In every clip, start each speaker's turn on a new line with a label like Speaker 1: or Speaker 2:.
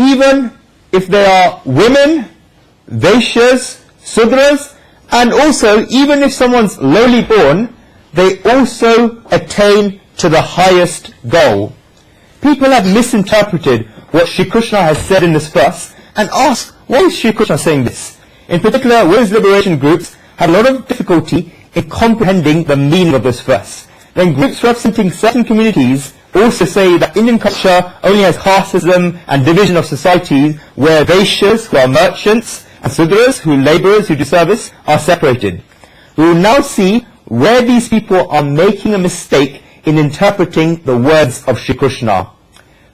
Speaker 1: even if they are women, Vaisyas, Sūdras, and also even if someone's lowly born, they also attain to the highest goal. People have misinterpreted what Shri Krishna has said in this verse and ask, why is Shri Krishna saying this? In particular, women's liberation groups had a lot of difficulty in comprehending the meaning of this verse. Then groups representing certain communities also say that Indian culture only has casteism and division of society, where Vaisyas, who are merchants, and Sūdras, who laborers who do service, are separated. We will now see where these people are making a mistake in interpreting the words of Shri Krishna.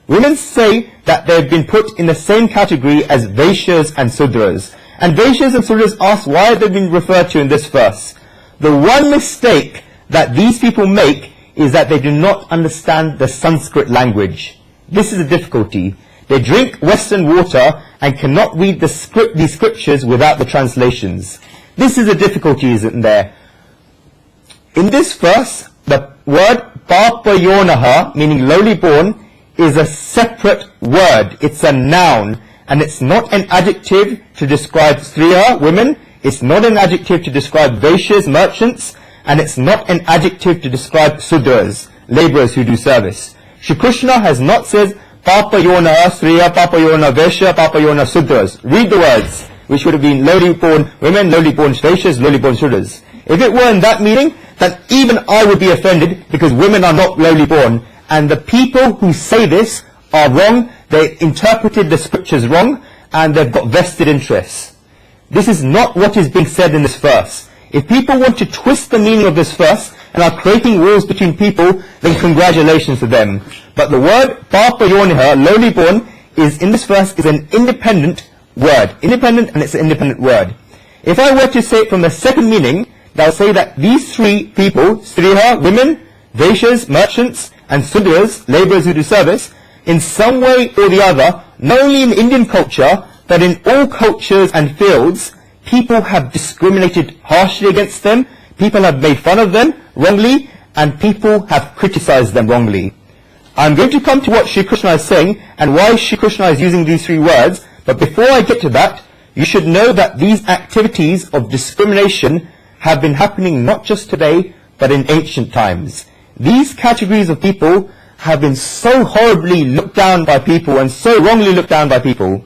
Speaker 1: Women say that they have been put in the same category as Vaisyas and Sūdras. And Vaisyas and Sūdras ask why they've been referred to in this verse. The one mistake that these people make is that they do not understand the Sanskrit language. This is a difficulty. They drink Western water and cannot read these scriptures without the translations. This is a difficulty, isn't there? In this verse, the word Papayonaha, meaning lowly born, is a separate word. It's a noun, and it's not an adjective to describe Striya, women. It's not an adjective to describe Vaisyas, merchants, and it's not an adjective to describe Sūdras, laborers who do service. Shri Krishna has not said Papayona Striya, Papayona Vaishya, Papayona Sūdras. Read the words, which would have been lowly born women, lowly born Vaishyas, lowly born Sūdras. If it were in that meaning, then even I would be offended, because women are not lowly born. And the people who say this are wrong. They interpreted the scriptures wrong, and they've got vested interests. This is not what is being said in this verse. If people want to twist the meaning of this verse and are creating walls between people, then congratulations to them. But the word Papayoniha, lowly born, is in this verse is an independent word. Independent, and it's an independent word. If I were to say it from the second meaning, I'll say that these three people, Striha, women, Vaisyas, merchants, and Sūdras, laborers who do service, in some way or the other, not only in Indian culture, but in all cultures and fields, people have discriminated harshly against them, people have made fun of them wrongly, and people have criticized them wrongly. I'm going to come to what Shri Krishna is saying, and why Shri Krishna is using these three words, but before I get to that, you should know that these activities of discrimination have been happening not just today, but in ancient times. These categories of people have been so horribly looked down by people, and so wrongly looked down by people.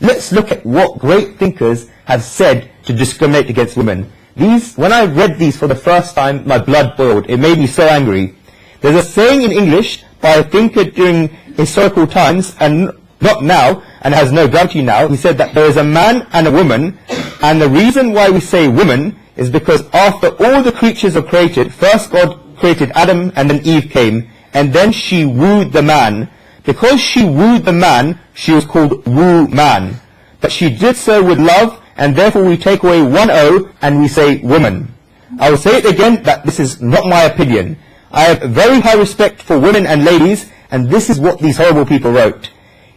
Speaker 1: Let's look at what great thinkers have said to discriminate against women. When I read these for the first time, my blood boiled. It made me so angry. There's a saying in English by a thinker during historical times, and not now, and has no gravity now. He said that there is a man and a woman, and the reason why we say woman is because after all the creatures are created, first God created Adam, and then Eve came, and then she wooed the man. Because she wooed the man, she was called woo man. But she did so with love, and therefore we take away one O and we say woman. I will say it again that this is not my opinion. I have very high respect for women and ladies, and this is what these horrible people wrote.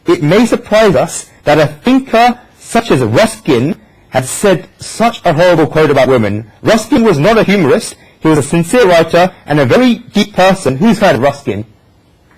Speaker 1: It may surprise us that a thinker such as Ruskin had said such a horrible quote about women. Ruskin was not a humorist. He was a sincere writer and a very deep person. Who's heard of Ruskin?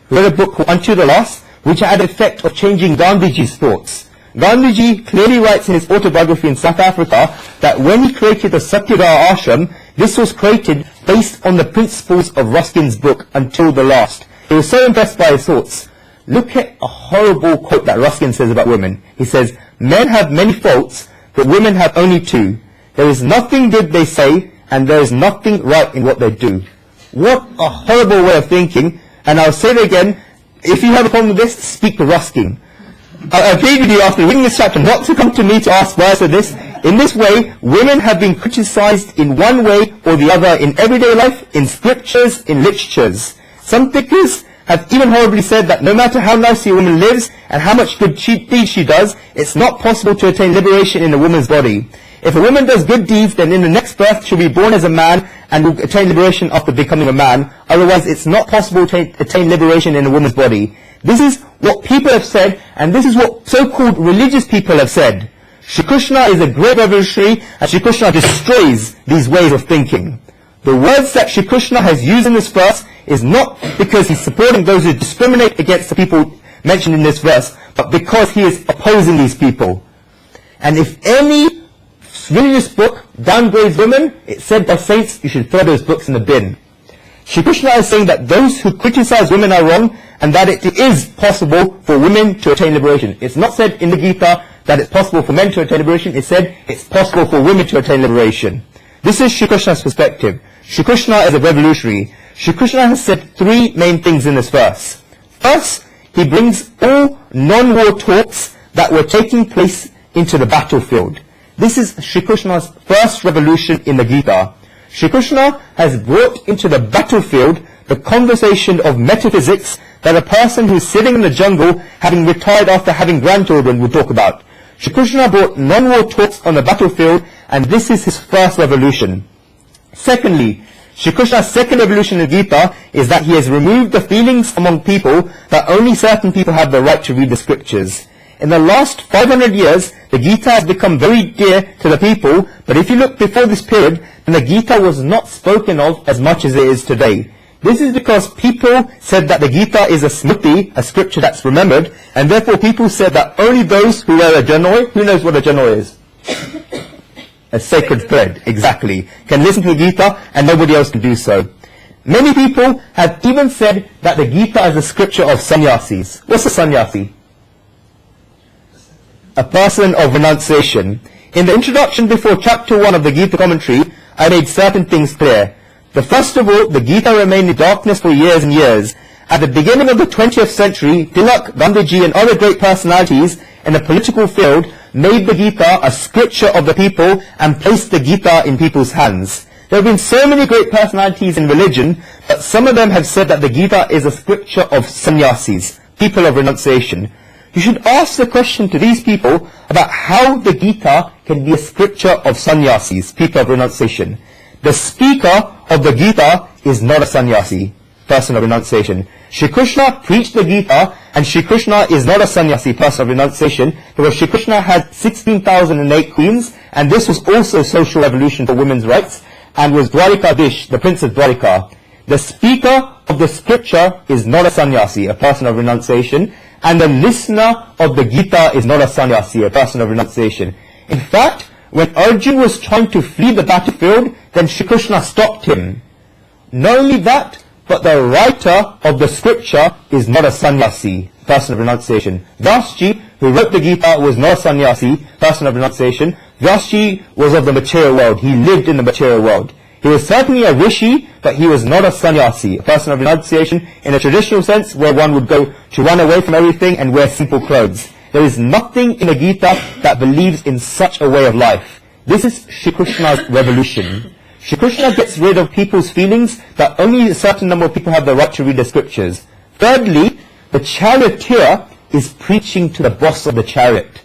Speaker 1: He wrote a book called Unto the Last, which had the effect of changing Gandhiji's thoughts. Gandhiji clearly writes in his autobiography in South Africa that when he created the Satyagara Ashram, this was created based on the principles of Ruskin's book Until the Last. He was so impressed by his thoughts. Look at a horrible quote that Ruskin says about women. He says, "Men have many faults, but women have only two. There is nothing good they say, and there is nothing right in what they do." What a horrible way of thinking. And I'll say it again, if you have a problem with this, speak to Ruskin. I plead with you after reading this chapter not to come to me to ask why I said this. In this way, women have been criticized in one way or the other in everyday life, in scriptures, in literatures. Some thinkers have even horribly said that no matter how nicely a woman lives and how much good deeds she does, it's not possible to attain liberation in a woman's body. If a woman does good deeds, then in the next birth she'll be born as a man and will attain liberation after becoming a man. Otherwise, it's not possible to attain liberation in a woman's body. This is what people have said, and this is what so-called religious people have said. Shri Krishna is a great revolutionary, and Shri Krishna destroys these ways of thinking. The words that Shri Krishna has used in this verse is not because he's supporting those who discriminate against the people mentioned in this verse, but but because he is opposing these people. And if any religious book downgrades women, it's said by saints, you should throw those books in the bin. Shri Krishna is saying that those who criticize women are wrong, and that it is possible for women to attain liberation. It's not said in the Gita that it's possible for men to attain liberation, it's said it's possible for women to attain liberation. This is Shri Krishna's perspective. Shri Krishna is a revolutionary. Shri Krishna has said three main things in this verse. First, he brings all non-war talks that were taking place into the battlefield. This is Shri Krishna's first revolution in the Gita. Shri Krishna has brought into the battlefield the conversation of metaphysics that a person who's sitting in the jungle, having retired after having grandchildren, would talk about. Shri Krishna brought non-war talks on the battlefield, and this is his first revolution. Secondly, Shri Krishna's second revolution in the Gita is that he has removed the feelings among people that only certain people have the right to read the scriptures. In the last 500 years, the Gita has become very dear to the people, but if you look before this period, then the Gita was not spoken of as much as it is today. This is because people said that the Gita is a smriti, a scripture that's remembered, and therefore people said that only those who wear a janoi, who knows what a janoi is? A sacred thread, exactly, can listen to the Gita and nobody else can do so. Many people have even said that the Gita is a scripture of sannyasis. What's a sannyasi? A person of renunciation. In the introduction before chapter 1 of the Gita commentary, I made certain things clear. The first of all, the Gita remained in darkness for years and years. At the beginning of the 20th century, Tilak, Gandhiji and other great personalities in the political field made the Gita a scripture of the people and placed the Gita in people's hands. There have been so many great personalities in religion, but some of them have said that the Gita is a scripture of sannyasis, people of renunciation. You should ask the question to these people about how the Gita can be a scripture of sannyasis, people of renunciation. The speaker of the Gita is not a sannyasi, person of renunciation. Shri Krishna preached the Gita, and Shri Krishna is not a sannyasi, person of renunciation, because Shri Krishna had 16,008 queens, and this was also social revolution for women's rights, and was Dwarikadish, the prince of Dwarika. The speaker of the scripture is not a sannyasi, a person of renunciation, and the listener of the Gita is not a sannyasi, a person of renunciation. In fact, when Arjuna was trying to flee the battlefield, then Shri Krishna stopped him. Not only that, but the writer of the scripture is not a sannyasi, person of renunciation. Vyasji, who wrote the Gita, was not a sannyasi, person of renunciation. Vyasji was of the material world. He lived in the material world. He was certainly a rishi, but he was not a sannyasi, a person of renunciation in a traditional sense, where one would go to run away from everything and wear simple clothes. There is nothing in the Gita that believes in such a way of life. This is Shri Krishna's revolution. Shri Krishna gets rid of people's feelings that only a certain number of people have the right to read the scriptures. Thirdly, the charioteer is preaching to the boss of the chariot.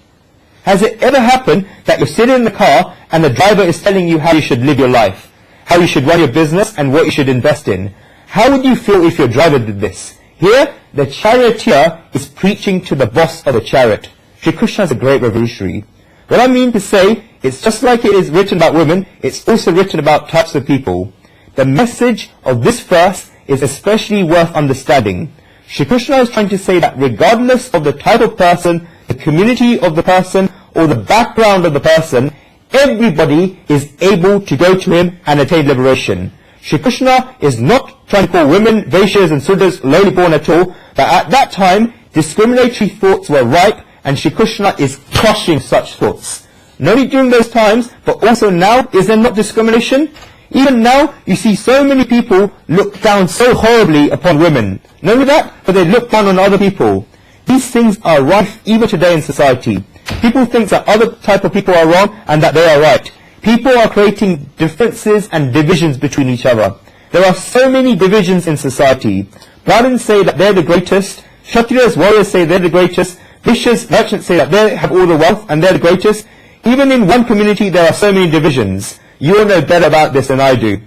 Speaker 1: Has it ever happened that you're sitting in the car and the driver is telling you how you should live your life, how you should run your business and what you should invest in? How would you feel if your driver did this? Here, the charioteer is preaching to the boss of the chariot. Shri Krishna is a great revolutionary. What I mean to say, it's just like it is written about women, it's also written about types of people. The message of this verse is especially worth understanding. Shri Krishna is trying to say that regardless of the type of person, the community of the person, or the background of the person, everybody is able to go to him and attain liberation. Shri Krishna is not trying to call women, Vaisyas and Sūdras lowly born at all, but at that time, discriminatory thoughts were ripe, and Shri Krishna is crushing such thoughts. Not only during those times, but also now, is there not discrimination? Even now, you see so many people look down so horribly upon women. Not only that, but they look down on other people. These things are rife even today in society. People think that other type of people are wrong and that they are right. People are creating differences and divisions between each other. There are so many divisions in society. Brahmins say that they're the greatest. Kshatriyas, warriors, say they're the greatest. Vishas, merchants, say that they have all the wealth and they're the greatest. Even in one community, there are so many divisions. You all know better about this than I do.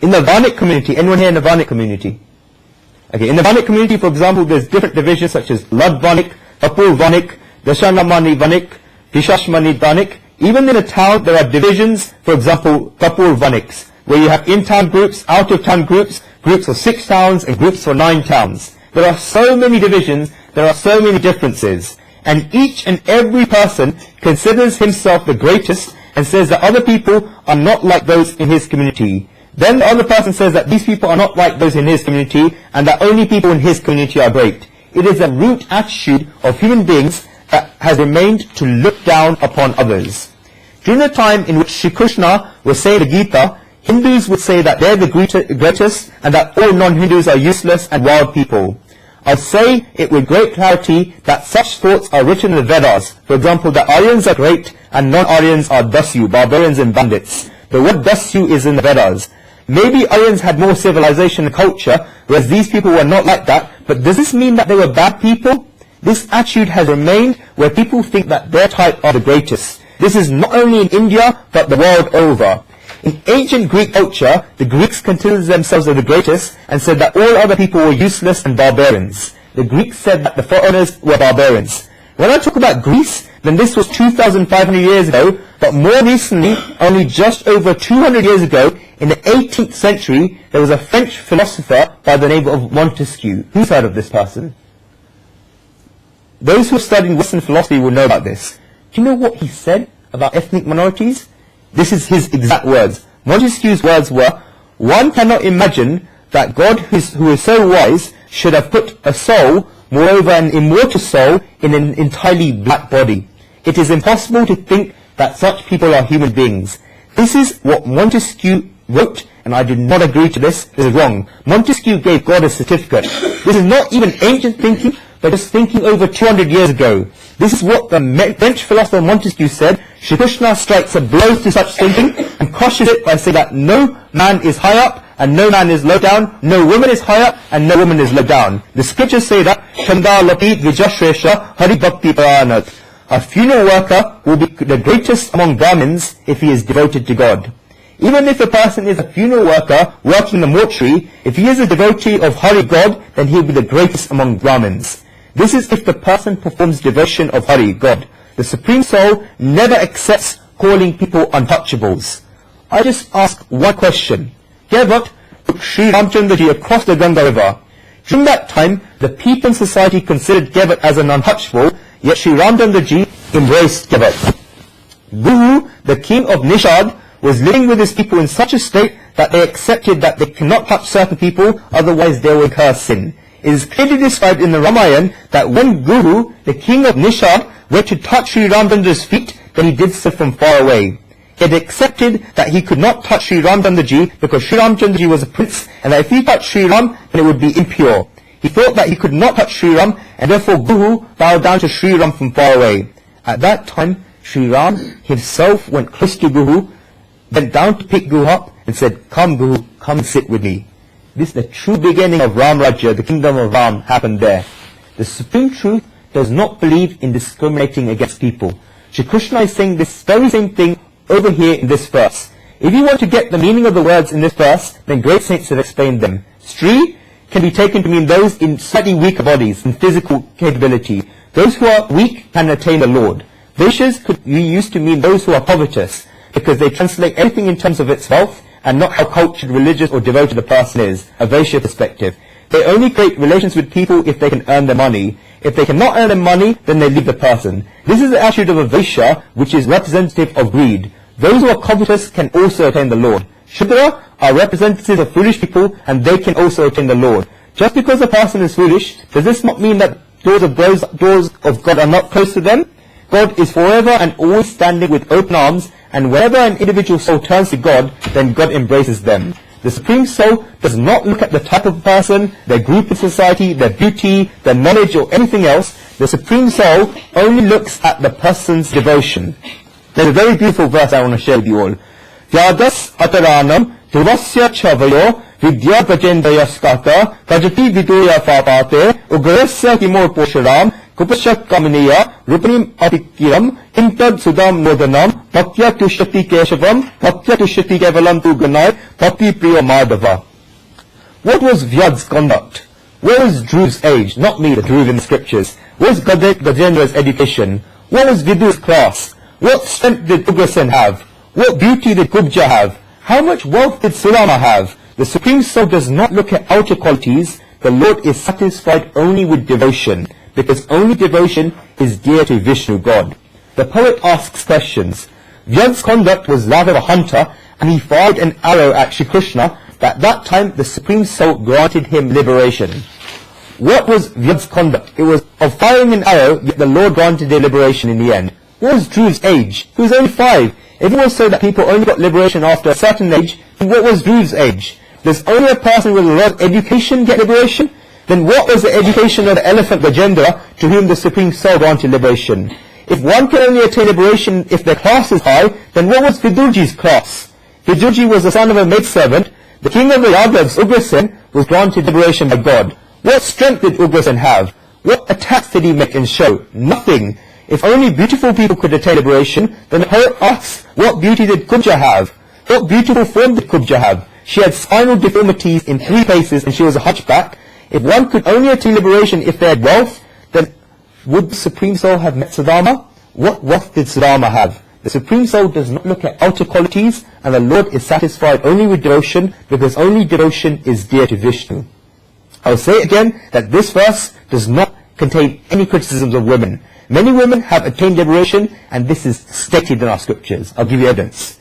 Speaker 1: In the Varnik community, anyone here in the Varnik community? Okay, in the Varnik community, for example, there's different divisions such as Lad Varnik, Kapur Varnik, Dashanamani Varnik, Vishashmani Varnik. Even in a town, there are divisions, for example, Kapur Varniks, where you have in-town groups, out-of-town groups, groups for 6 towns, and groups for 9 towns. There are so many divisions there are so many differences, and each and every person considers himself the greatest and says that other people are not like those in his community. Then the other person says that these people are not like those in his community and that only people in his community are great. It is a root attitude of human beings that has remained to look down upon others. During the time in which Shri Krishna was saying the Gita, Hindus would say that they're the greatest and that all non-Hindus are useless and wild people. I say it with great clarity that such thoughts are written in the Vedas. For example, that Aryans are great and non-Aryans are Dasyu, barbarians and bandits. The word Dasyu is in the Vedas. Maybe Aryans had more civilization and culture, whereas these people were not like that, but does this mean that they were bad people? This attitude has remained where people think that their type are the greatest. This is not only in India, but the world over. In ancient Greek culture, the Greeks considered themselves as the greatest and said that all other people were useless and barbarians. The Greeks said that the foreigners were barbarians. When I talk about Greece, then this was 2,500 years ago, but more recently, only just over 200 years ago, in the 18th century, there was a French philosopher by the name of Montesquieu. Who's heard of this person? Those who are studying Western philosophy will know about this. Do you know what he said about ethnic minorities? This is his exact words. Montesquieu's words were, "One cannot imagine that God, who is so wise, should have put a soul, moreover an immortal soul, in an entirely black body. It is impossible to think that such people are human beings." This is what Montesquieu wrote, and I do not agree to this. This is wrong. Montesquieu gave God a certificate. This is not even ancient thinking, but just thinking over 200 years ago. This is what the French philosopher Montesquieu said. Shri Krishna strikes a blow to such thinking and crushes it by saying that no man is high up and no man is low down, no woman is high up and no woman is low down. The scriptures say that Chanda Lapit Vijashresha Hari Bhakti Paranat. A funeral worker will be the greatest among Brahmins if he is devoted to God. Even if a person is a funeral worker working in the mortuary, if he is a devotee of Hari God, then he will be the greatest among Brahmins. This is if the person performs devotion of Hari, God. The Supreme Soul never accepts calling people untouchables. I just ask one question. Gevat took Sri Ramchandraji across the Ganga River. During that time, the people in society considered Gevat as an untouchable, yet Sri Ramchandraji embraced Gevat. Guru, the king of Nishad, was living with his people in such a state that they accepted that they cannot touch certain people, otherwise they will incur sin. It is clearly described in the Ramayana that when Guru, the king of Nishad, went to touch Sri Ramchandra's feet, then he did so from far away. He had accepted that he could not touch Sri Ramchandraji because Sri Ramchandraji was a prince, and that if he touched Sri Ram, then it would be impure. He thought that he could not touch Sri Ram, and therefore Guru bowed down to Sri Ram from far away. At that time, Sri Ram himself went close to Guru, bent down to pick Guru up, and said, "Come Guru, come and sit with me." This is the true beginning of Ram Rajya, the kingdom of Ram, happened there. The Supreme Truth does not believe in discriminating against people. Shri Krishna is saying this very same thing over here in this verse. If you want to get the meaning of the words in this verse, then great saints have explained them. Stri can be taken to mean those in slightly weaker bodies and physical capability. Those who are weak can attain the Lord. Vaisyas could be used to mean those who are covetous, because they translate everything in terms of its wealth and not how cultured, religious or devoted a person is, a Vaishya perspective. They only create relations with people if they can earn their money. If they cannot earn their money, then they leave the person. This is the attitude of a Vaishya, which is representative of greed. Those who are covetous can also attain the Lord. Sūdra are representatives of foolish people, and they can also attain the Lord. Just because a person is foolish, does this not mean that doors of God are not closed to them? God is forever and always standing with open arms, and whenever an individual soul turns to God, then God embraces them. The Supreme Soul does not look at the type of person, their group in society, their beauty, their knowledge or anything else. The Supreme Soul only looks at the person's devotion. There's a very beautiful verse I want to share with you all. Vyadas ataranam Dhruvasya chavayo vidya gajendayaskata kajati viduya fapate ugrasya himor posharam kupashak kaminiya rupanim apikiram intad sudam nodanam bhaktya tushati keshavam bhaktya tushati kevalam tu ganai bhakti priya madhava. What was Vyad's conduct? Where was Dhruv's age? Not me, the Dhruv in the scriptures. Where was Gajendra's education? What was Vidu's class? What strength did Ugrasen have? What beauty did Kubja have? How much wealth did Surama have? The Supreme Soul does not look at outer qualities. The Lord is satisfied only with devotion. because only devotion is dear to Vishnu, God. The poet asks questions. Vyad's conduct was that of a hunter, and he fired an arrow at Shri Krishna. At that time, the Supreme Soul granted him liberation. What was Vyad's conduct? It was of firing an arrow, yet the Lord granted their liberation in the end. What was Dhruv's age? He was only 5. If it was so that people only got liberation after a certain age, then what was Dhruv's age? Does only a person with a lot of education get liberation? Then what was the education of the elephant Gajendra, to whom the Supreme Soul granted liberation? If one can only attain liberation if their class is high, then what was Vidurji's class? Vidurji was the son of a maidservant. The king of the Yadavs, Ugrasen, was granted liberation by God. What strength did Ugrasen have? What attacks did he make and show? Nothing. If only beautiful people could attain liberation, then the poet asks, what beauty did Kubja have? What beautiful form did Kubja have? She had spinal deformities in 3 places, and she was a hunchback. If one could only attain liberation if they had wealth, then would the Supreme Soul have met Sudama? What wealth did Sudama have? The Supreme Soul does not look at outer qualities, and the Lord is satisfied only with devotion, because only devotion is dear to Vishnu. I'll say again that this verse does not contain any criticisms of women. Many women have attained liberation, and this is stated in our scriptures. I'll give you evidence.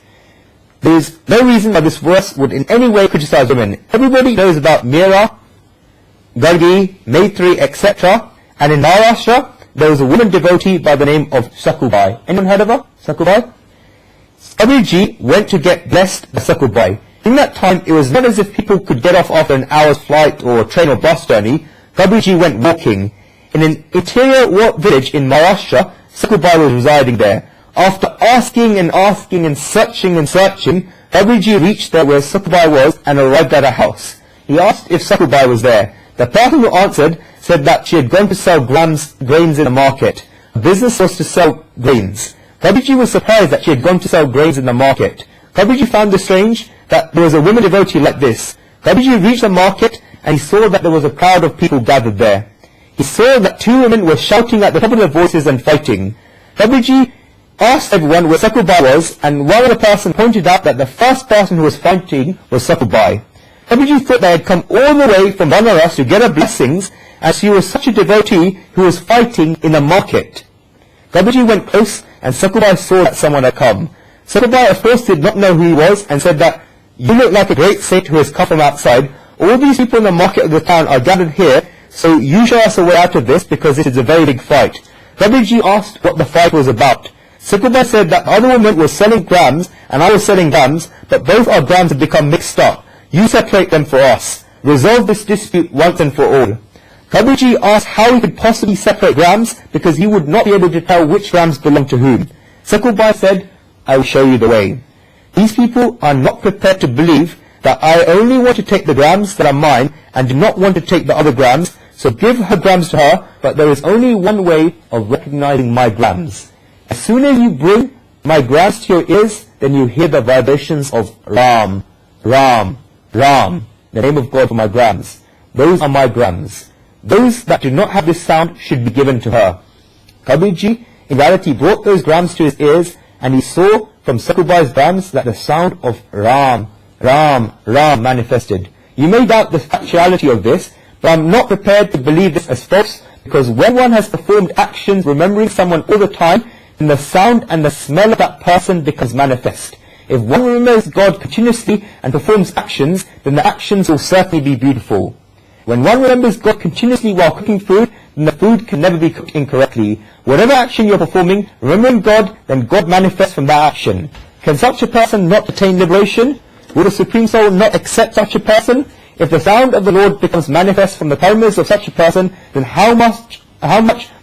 Speaker 1: There is no reason why this verse would in any way criticize women. Everybody knows about Meera, Gargi, Maitri, etc. And in Maharashtra, there was a woman devotee by the name of Sakubai. Anyone heard of her? Sakubai? Kabirji went to get blessed by Sakubai. In that time, it was not as if people could get off after an hour's flight or train or bus journey. Kabirji went walking. In an interior village in Maharashtra, Sakubai was residing there. After asking and searching, Kabirji reached there where Sakubai was and arrived at a house. He asked if Sakubai was there. The person who answered said that she had gone to sell grains in the market. Her business was to sell grains. Kabirji was surprised that she had gone to sell grains in the market. Kabirji found it strange that there was a woman devotee like this. Kabirji reached the market and he saw that there was a crowd of people gathered there. He saw that 2 women were shouting at the top of their voices and fighting. Kabirji asked everyone where Sakubai was, and one other person pointed out that the first person who was fighting was Sakubai. Kabirji thought they had come all the way from Banaras to get her blessings, as she was such a devotee who was fighting in the market. Kabirji went close, and Sakubai saw that someone had come. Sakubai of course did not know who he was, and said that, you look like a great saint who has come from outside. All these people in the market of the town are gathered here, so you show us a way out of this, because it is a very big fight. Kabirji asked what the fight was about. Sakubai said that the other woman was selling grams, and I was selling grams, but both our grams have become mixed up. You separate them for us. Resolve this dispute once and for all. Kabirji asked how he could possibly separate grams, because he would not be able to tell which grams belonged to whom. Sakubai said, I will show you the way. These people are not prepared to believe that I only want to take the grams that are mine, and do not want to take the other grams, so give her grams to her, but there is only one way of recognizing my grams. As soon as you bring my grams to your ears, then you hear the vibrations of Ram, Ram, Ram, the name of God for my grams. Those are my grams. Those that do not have this sound should be given to her. Kabirji in reality brought those grams to his ears, and he saw from Sakubai's grams that the sound of Ram, Ram, Ram manifested. You may doubt the factuality of this, but I'm not prepared to believe this as false, because when one has performed actions remembering someone all the time, then the sound and the smell of that person becomes manifest. If one remembers God continuously and performs actions, then the actions will certainly be beautiful. When one remembers God continuously while cooking food, then the food can never be cooked incorrectly. Whatever action you're performing, remembering God, then God manifests from that action. Can such a person not attain liberation? Will the Supreme Soul not accept such a person? If the sound of the Lord becomes manifest from the karmas of such a person, then how much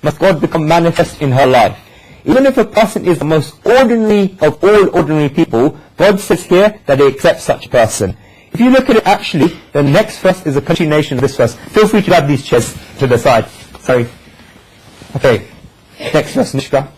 Speaker 1: must God become manifest in her life? Even if a person is the most ordinary of all ordinary people, God says here that He accepts such a person. If you look at it actually, the next verse is a continuation of this verse. Feel free to grab these chairs to the side. Sorry. Okay. Next verse, Nishka.